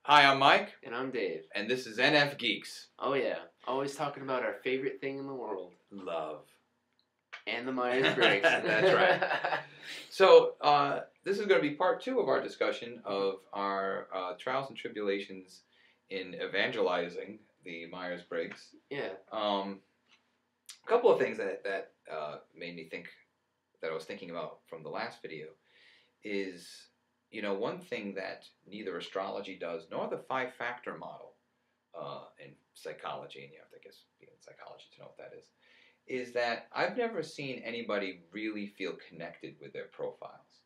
Hi, I'm Mike. And I'm Dave. And this is Nfgeeks. Oh yeah, always talking about our favorite thing in the world. Love. And the Myers-Briggs. That's right. So, this is going to be part 2 of our discussion of our trials and tribulations in evangelizing the Myers-Briggs. Yeah. A couple of things that made me think, that I was thinking about from the last video is, one thing that neither astrology does nor the 5-factor model in psychology, and you have to, I guess, be in psychology to know what that is that I've never seen anybody really feel connected with their profiles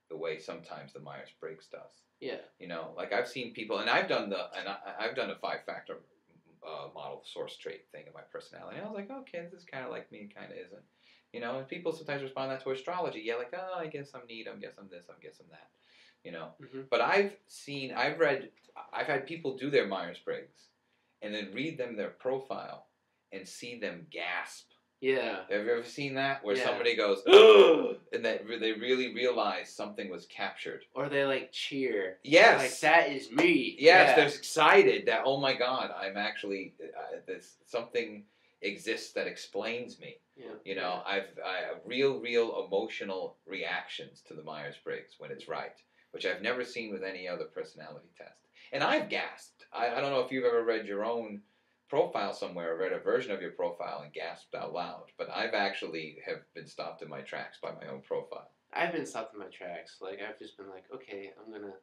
the way sometimes the Myers-Briggs does. Yeah. Like I've seen people, and I've done a 5-factor model source trait thing in my personality. And I was like, okay, this is kind of like me, kind of isn't. And people sometimes respond that to astrology. Yeah, like, oh, I guess I'm neat, I guess I'm this, I guess I'm that. Mm-hmm. But I've had people do their Myers-Briggs and then read them their profile and see them gasp. Yeah. Have you ever seen that? Where Yeah. somebody goes, ugh! And that they really realize something was captured. Or they like cheer. Yes. Like, that is me. Yes, yeah. They're excited that, oh my God, I'm actually, something exists that explains me. Yeah. I have real emotional reactions to the Myers-Briggs when it's right, which I've never seen with any other personality test. And I've gasped. I don't know if you've ever read your own profile somewhere, or read a version of your profile and gasped out loud, but I've actually have been stopped in my tracks by my own profile. I've been stopped in my tracks. Like, I've just been like, okay, I'm gonna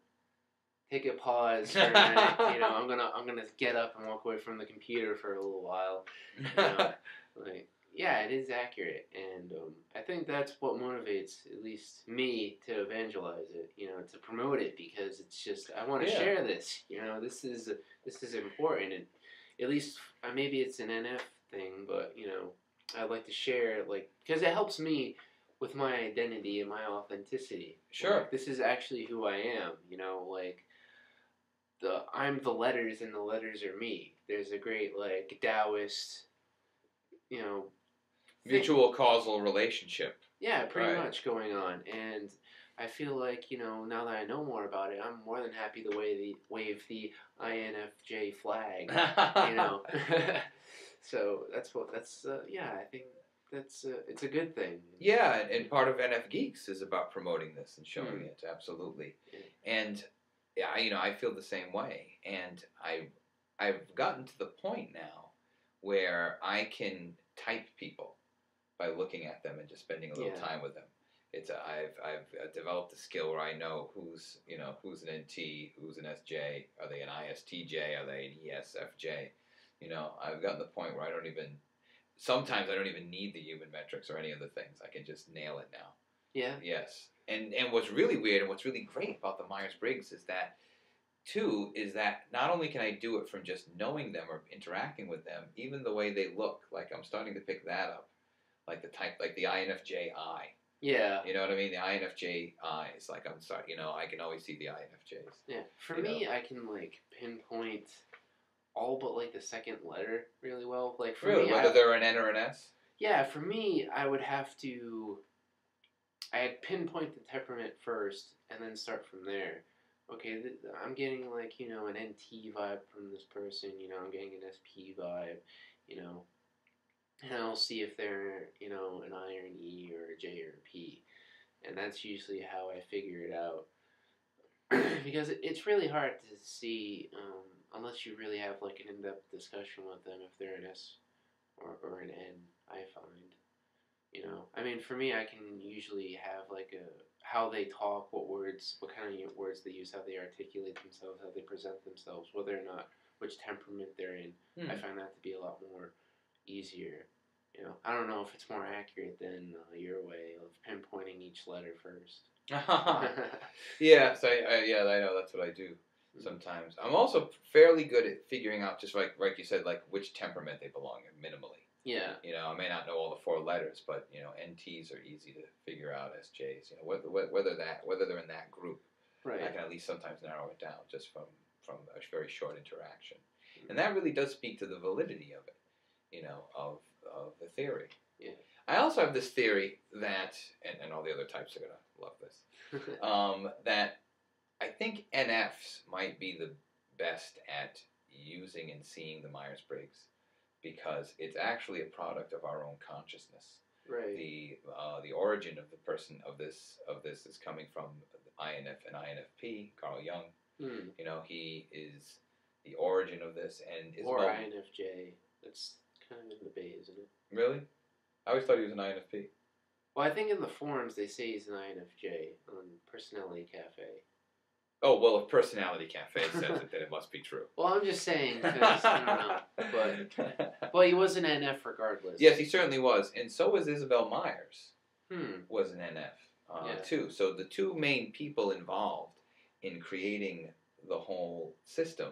take a pause for a minute. I'm gonna get up and walk away from the computer for a little while. Like, yeah, it is accurate, and I think that's what motivates at least me to evangelize it. To promote it, because it's just, I want to share this. This is important. And at least maybe it's an NF thing, but I'd like to share, like, because it helps me with my identity and my authenticity. Sure. Like, this is actually who I am. Like, I'm the letters and the letters are me. There's a great, like, Taoist, mutual causal relationship. Yeah, pretty much going on. And I feel like, now that I know more about it, I'm more than happy to wave the INFJ flag, So I think it's a good thing. Yeah, and part of Nfgeeks is about promoting this and showing it, absolutely. Yeah. And I feel the same way. And I've gotten to the point now where I can type people by looking at them and just spending a little time with them. I've developed a skill where I know who's an NT, who's an SJ, are they an ISTJ, are they an ESFJ? I've gotten to the point where sometimes I don't even need the human metrics or any of the things. I can just nail it now. Yeah. Yes. And what's really weird and what's really great about the Myers-Briggs is that not only can I do it from just knowing them or interacting with them, even the way they look, like I'm starting to pick that up. Like the type, like the INFJ eye. Yeah. You know what I mean? The INFJ eyes. Like, I'm sorry, I can always see the INFJs. Yeah. For me, I can, like, pinpoint all but, like, the second letter really well. Like, for me, whether they're an N or an S? Yeah, for me, I'd pinpoint the temperament first and then start from there. Okay, I'm getting, like, an NT vibe from this person. I'm getting an SP vibe, And I'll see if they're, an I or an E or a J or a P. And that's usually how I figure it out. Because it's really hard to see, unless you really have, like, an in-depth discussion with them, if they're an S or an N, I find. For me, I can usually have, like, how they talk, what kind of words they use, how they articulate themselves, how they present themselves, whether or not, which temperament they're in. I find that to be a lot more easier. I don't know if it's more accurate than your way of pinpointing each letter first. Yeah, so I know that's what I do sometimes. I'm also fairly good at figuring out, just like you said, like which temperament they belong in, minimally. Yeah. I may not know all the 4 letters, but NTs are easy to figure out. SJs, whether they're in that group. Right. I can at least sometimes narrow it down just from a very short interaction, and that really does speak to the validity of it, of the theory. Yeah. I also have this theory that, and all the other types are gonna love this, that I think NFs might be the best at using and seeing the Myers-Briggs because it's actually a product of our own consciousness. Right. The origin of the person of this is coming from INF and INFP, Carl Jung. You know, he is the origin of this, and or INFJ. That's kind of in the bay, isn't it? Really? I always thought he was an INFP. Well, I think in the forums they say he's an INFJ on Personality Cafe. Oh, well, if Personality Cafe says it, then it must be true. Well, I'm just saying, because, I don't know. But he was an NF regardless. Yes, he certainly was. And so was Isabel Myers. Was an NF, too. So the two main people involved in creating the whole system,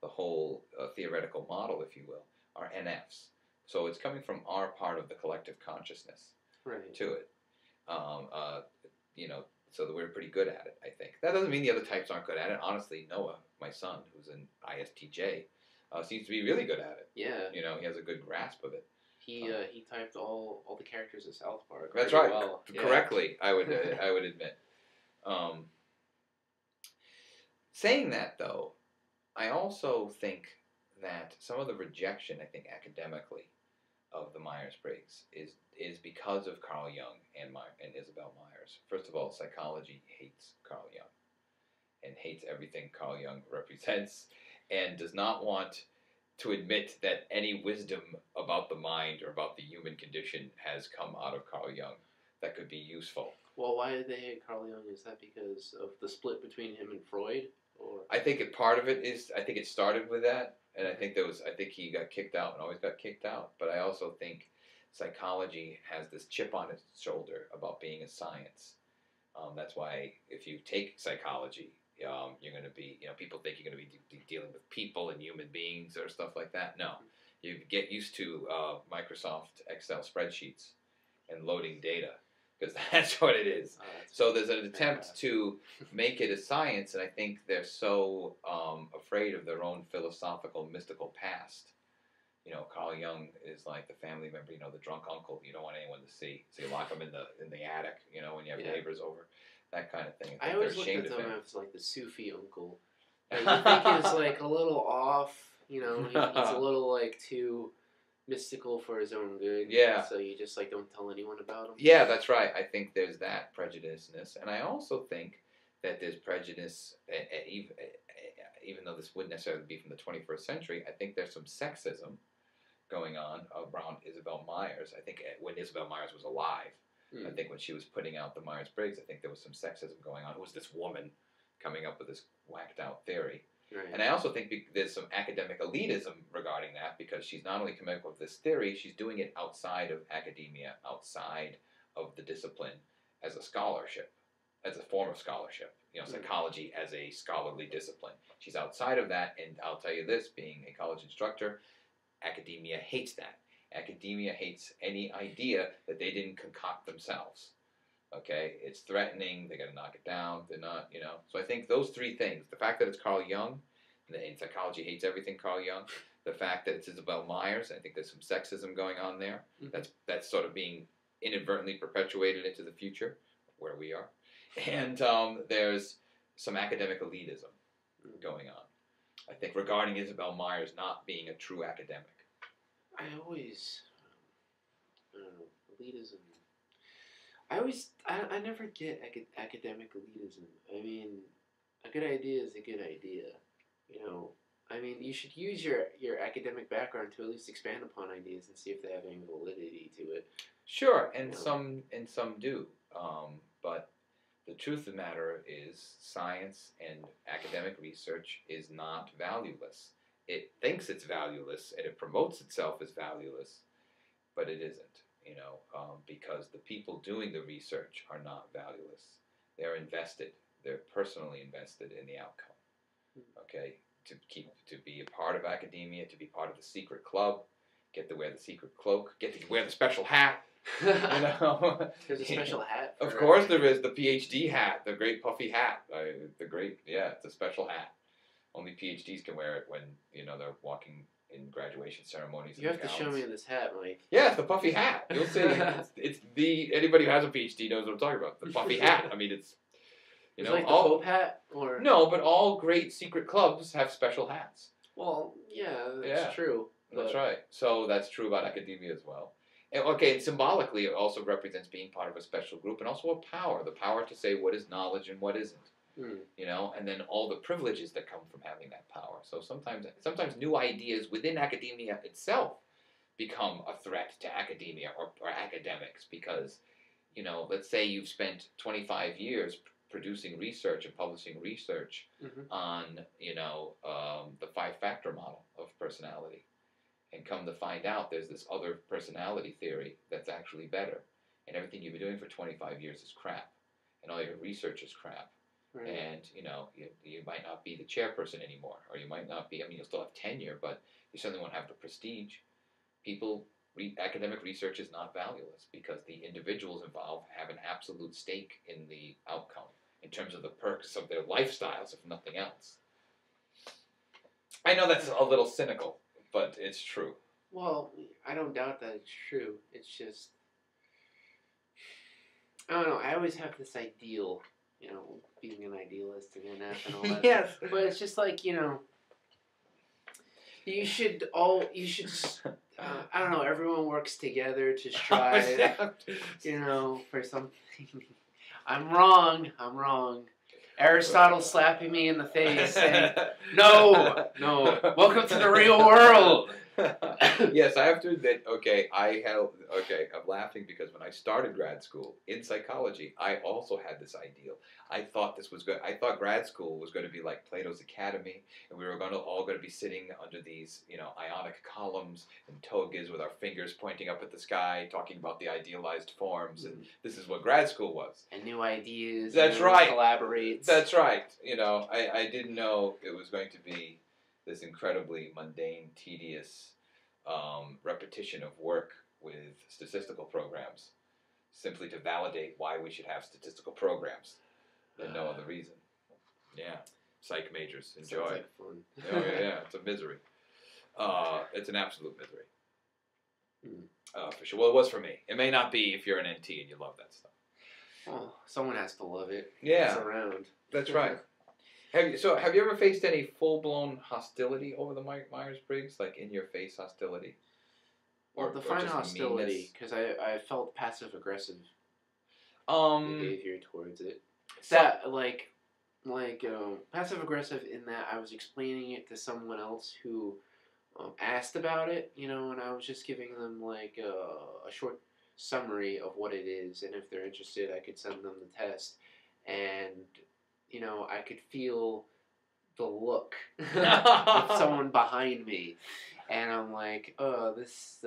the whole theoretical model, if you will, are NFs. So it's coming from our part of the collective consciousness to it. You know, so that we're pretty good at it, I think. That doesn't mean the other types aren't good at it. Honestly, Noah, my son, who's an ISTJ, seems to be really good at it. Yeah. You know, he has a good grasp of it. He typed all the characters of South Park. That's right. Well. Correctly, I would I would admit. Saying that, though, I also think that some of the rejection, I think, academically, of the Myers-Briggs is because of Carl Jung and Isabel Myers. First of all, psychology hates Carl Jung and hates everything Carl Jung represents and does not want to admit that any wisdom about the mind or about the human condition has come out of Carl Jung that could be useful. Well, why did they hate Carl Jung? Is that because of the split between him and Freud? Or? I think part of it is, I think it started with that. And I think he got kicked out and always got kicked out. But I also think psychology has this chip on its shoulder about being a science. That's why if you take psychology, you're going to be, people think you're going to be dealing with people and human beings or stuff like that. No. You get used to Microsoft Excel spreadsheets and loading data because that's what it is. So there's an attempt to make it a science, and I think they're so afraid of their own philosophical, mystical past. You know, Carl Jung is like the family member, the drunk uncle you don't want anyone to see. So you lock him in the attic, when you have neighbors over, that kind of thing. I always looked at them as like the Sufi uncle. Like, you think he's like a little off, he's a little like too mystical for his own good. Yeah. So you just like don't tell anyone about him. Yeah, that's right. I think there's that prejudiceness, and I also think that there's prejudice, even though this wouldn't necessarily be from the 21st century. I think there's some sexism going on around Isabel Myers. I think when Isabel Myers was alive, I think when she was putting out the Myers-Briggs, I think there was some sexism going on. Who was this woman coming up with this whacked out theory? Right. And I also think there's some academic elitism regarding that because she's not only coming up with this theory, she's doing it outside of academia, outside of the discipline as a scholarship, as a form of scholarship. Psychology as a scholarly discipline. She's outside of that, and I'll tell you this, being a college instructor, academia hates that. Academia hates any idea that they didn't concoct themselves. Okay, it's threatening. They got to knock it down. They're not, So I think those three things: the fact that it's Carl Jung, and psychology hates everything Carl Jung. The fact that it's Isabel Myers. I think there's some sexism going on there. That's sort of being inadvertently perpetuated into the future, where we are, and there's some academic elitism going on. I think regarding Isabel Myers not being a true academic. I don't know, elitism. I never get academic elitism. I mean, a good idea is a good idea. I mean, you should use your academic background to at least expand upon ideas and see if they have any validity to it. Sure, and some do. But the truth of the matter is science and academic research is not valueless. It thinks it's valueless, and it promotes itself as valueless, but it isn't. Because the people doing the research are not valueless. They're invested. They're personally invested in the outcome. Okay, to be a part of academia, to be part of the secret club, get to wear the secret cloak, get to wear the special hat. There's a special hat. Of course, there is the PhD hat, the great puffy hat. It's a special hat. Only PhDs can wear it when they're walking in graduation ceremonies. You have to show me this hat, Mike. Yeah, it's the puffy hat. You'll see. It's anybody who has a PhD knows what I'm talking about. The puffy hat. I mean, You It's know, like the all Pope hat, or no, but all great secret clubs have special hats. well, yeah, that's Yeah. true. That's right. So that's true about academia as well. And, okay, and symbolically, it also represents being part of a special group and also a power, the power to say what is knowledge and what isn't. You know, and then all the privileges that come from having that power. So sometimes new ideas within academia itself become a threat to academia or academics because, you know, let's say you've spent 25 years producing research and publishing research on, you know, the 5-factor model of personality. And come to find out there's this other personality theory that's actually better. And everything you've been doing for 25 years is crap. And all your research is crap. Right. And, you know, you might not be the chairperson anymore. Or you might not be, I mean, you'll still have tenure, but you certainly won't have the prestige. Academic research is not valueless because the individuals involved have an absolute stake in the outcome in terms of the perks of their lifestyles, if nothing else. I know that's a little cynical, but it's true. Well, I don't doubt that it's true. It's just, I don't know. I always have this ideal, you know, being an idealist and NF and all that. Yes. But it's just like, you know, you should, I don't know, everyone works together to strive, you know, for something. I'm wrong. Aristotle slapping me in the face saying, no, welcome to the real world. Yes, I have to admit, I'm laughing because when I started grad school in psychology, I also had this ideal. I thought this was good. I thought grad school was going to be like Plato's Academy, and we were all going to be sitting under these, you know, ionic columns and togas with our fingers pointing up at the sky, talking about the idealized forms, and this is what grad school was. And new ideas. That's right. Collaborates. That's right. You know, I didn't know it was going to be this incredibly mundane, tedious repetition of work with statistical programs, simply to validate why we should have statistical programs, and no other reason. Yeah, psych majors enjoy. Sounds like fun. Yeah, it's a misery. It's an absolute misery. For sure. Well, it was for me. It may not be if you're an NT and you love that stuff. Well, someone has to love it. Yeah, it's around. That's right. Have you ever faced any full-blown hostility over the Myers-Briggs, like in-your-face hostility? Well, define hostility, because I felt passive-aggressive behavior towards it. Passive-aggressive in that I was explaining it to someone else who asked about it, you know, and I was just giving them like a short summary of what it is, and if they're interested, I could send them the test, and you know, I could feel the look of someone behind me, and I'm like, oh, this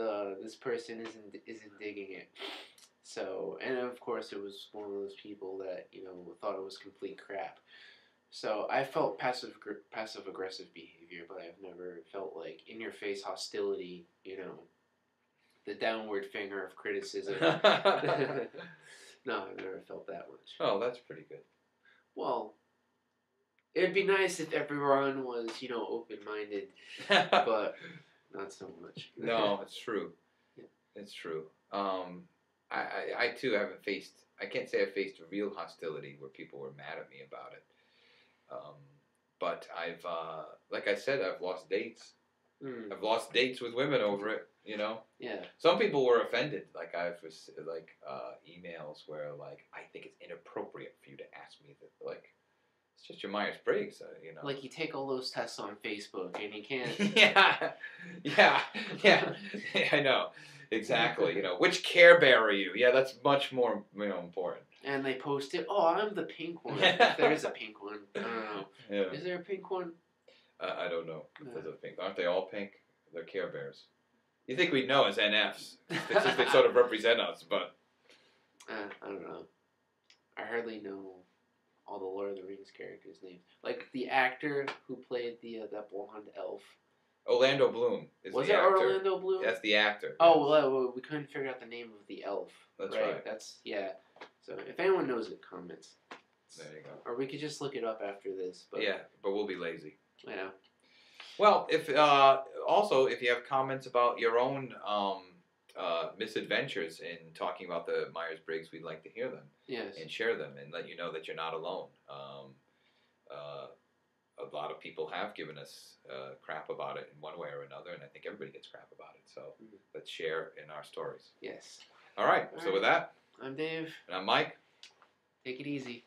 person isn't digging it. So, and of course, it was one of those people that, you know, thought it was complete crap. So I felt passive aggressive behavior, but I've never felt like in your face hostility. You know, the downward finger of criticism. No, I've never felt that much. Oh, that's pretty good. Well, it'd be nice if everyone was, you know, open-minded, but not so much. No, it's true. Yeah. It's true. I too haven't faced, I can't say I faced real hostility where people were mad at me about it. But I've, like I said, I've lost dates. I've lost dates with women over it, you know? Yeah. Some people were offended. Like, I've, like, emails where, like, I think it's inappropriate for you to ask me that, like, it's just your Myers-Briggs, you know. Like, you take all those tests on Facebook and you can't... Yeah, I know. Exactly. You know, which Care Bear are you? Yeah, that's much more, you know, important. And they post it, oh, I'm the pink one. If there is a pink one. I don't know. Yeah. Is there a pink one? I don't know if there's a pink. Aren't they all pink? They're Care Bears. You think we'd know as NFs. It's just they sort of represent us, but... I don't know. I hardly know all the Lord of the Rings characters' names. Like, the actor who played that blonde elf. Orlando Bloom is Was the it actor. Orlando Bloom? That's the actor. Oh, well, we couldn't figure out the name of the elf. That's right. That's, yeah. So, if anyone knows it, comments. There you go. Or we could just look it up after this. But, yeah, but we'll be lazy. Yeah. Well, if also if you have comments about your own misadventures in talking about the Myers-Briggs, we'd like to hear them. Yes. And share them and let you know that you're not alone. A lot of people have given us crap about it in one way or another, and I think everybody gets crap about it. So let's share in our stories. Yes. All right. So with that, I'm Dave. and I'm Mike. Take it easy.